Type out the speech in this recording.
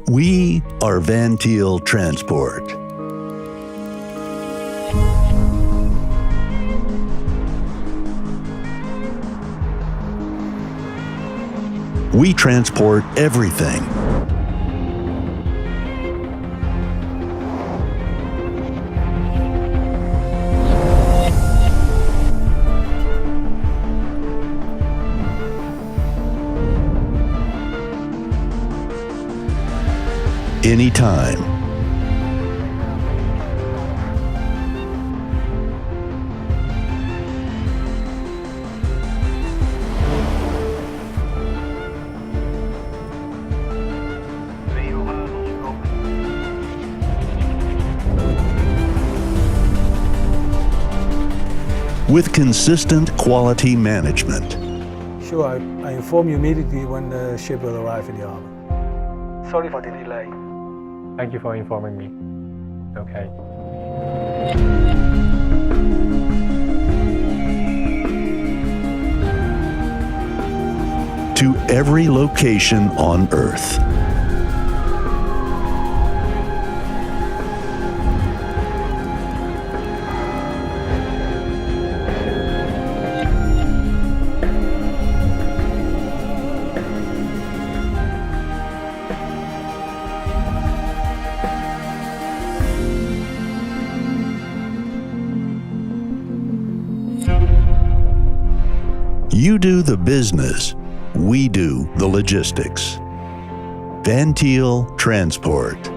We are Thiel Transport. We transport everything. Anytime. With consistent quality management. Sure, I inform you immediately when the ship will arrive in the harbor. Sorry for the delay. Thank you for informing me. Okay. To every location on Earth. You do the business, we do the logistics. Thiel Transport.